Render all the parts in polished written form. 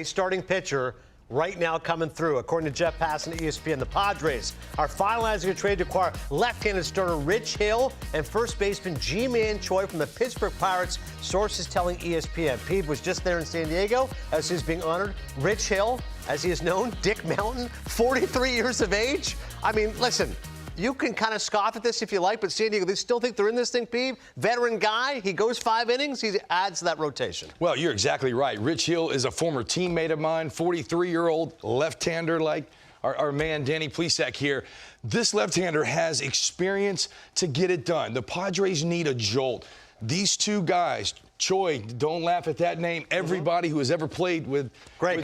Padres starting pitcher right now coming through. According to Jeff Passan at ESPN, the Padres are finalizing a trade to acquire left-handed starter Rich Hill and first baseman G-Man Choi from the Pittsburgh Pirates. Sources telling ESPN. Peavy was just there in San Diego as he's being honored. Rich Hill, as he is known, Dick Mountain, 43 years of age. I mean, listen, you can kind of scoff at this if you like, but San Diego, they still think they're in this thing, Peavy. Veteran guy, he goes 5 innings, he adds to that rotation. Well, you're exactly right. Rich Hill is a former teammate of mine, 43-year-old left-hander like our man Danny Plesac here. This left-hander has experience to get it done. The Padres need a jolt. These two guys, Choi, don't laugh at that name. Everybody who has ever played with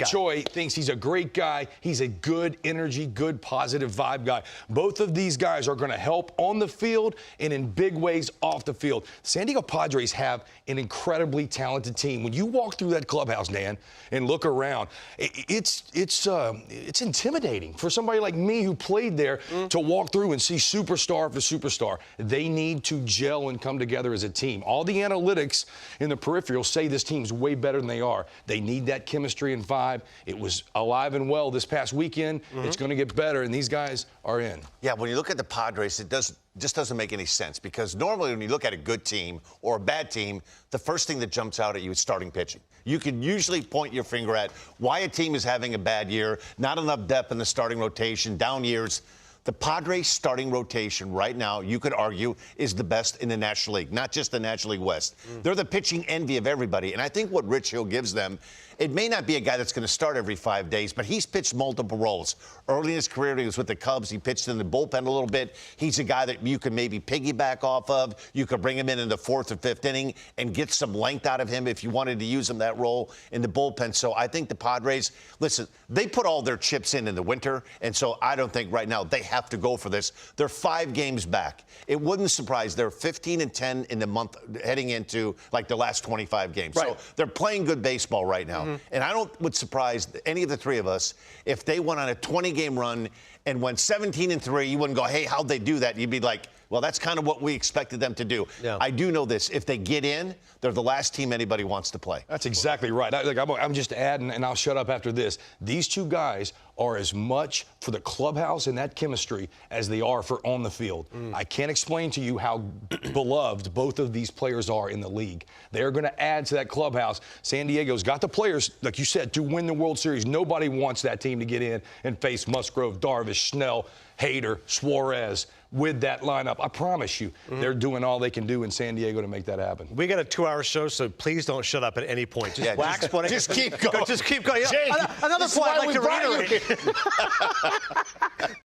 Choi thinks he's a great guy. He's a good energy, good positive vibe guy. Both of these guys are going to help on the field and in big ways off the field. San Diego Padres have an incredibly talented team. When you walk through that clubhouse, Dan, and look around, it's intimidating for somebody like me who played there to walk through and see superstar after superstar. They need to gel and come together as a team. All the analytics in the peripheral say this team's way better than they are. They need that chemistry and vibe. It was alive and well this past weekend. It's going to get better, and these guys are in. Yeah, when you look at the Padres, it just doesn't make any sense, because normally when you look at a good team or a bad team, the first thing that jumps out at you is starting pitching. You can usually point your finger at why a team is having a bad year, not enough depth in the starting rotation, down years. The Padres starting rotation right now, you could argue, is the best in the National League, not just the National League West. They're the pitching envy of everybody. And I think what Rich Hill gives them, it may not be a guy that's going to start every 5 days, but he's pitched multiple roles. Early in his career, he was with the Cubs. He pitched in the bullpen a little bit. He's a guy that you can maybe piggyback off of. You could bring him in the 4th or 5th inning and get some length out of him if you wanted to use him that role in the bullpen. So I think the Padres, listen, they put all their chips in the winter, and so I don't think right now they have to go for this. They're 5 games back. It wouldn't surprise. They're 15-10 in the month heading into like the last 25 games. Right. So they're playing good baseball right now. And I would surprise any of the three of us if they went on a 20-game run and went 17-3. You wouldn't go, hey, how'd they do that? You'd be like, well, that's kind of what we expected them to do. Yeah. I do know this. If they get in, they're the last team anybody wants to play. That's exactly right. I'm just adding, and I'll shut up after this. These two guys are as much for the clubhouse and that chemistry as they are for on the field. I can't explain to you how beloved both of these players are in the league. They're going to add to that clubhouse. San Diego's got the players, like you said, to win the World Series. Nobody wants that team to get in and face Musgrove, Darvish, Snell, Hader, Suarez with that lineup. I promise you, they're doing all they can do in San Diego to make that happen. We got a 2-hour show, so please don't shut up at any point. Just wax pointing. Just keep going. Just keep going. Jake, Another point I'd like to reiterate.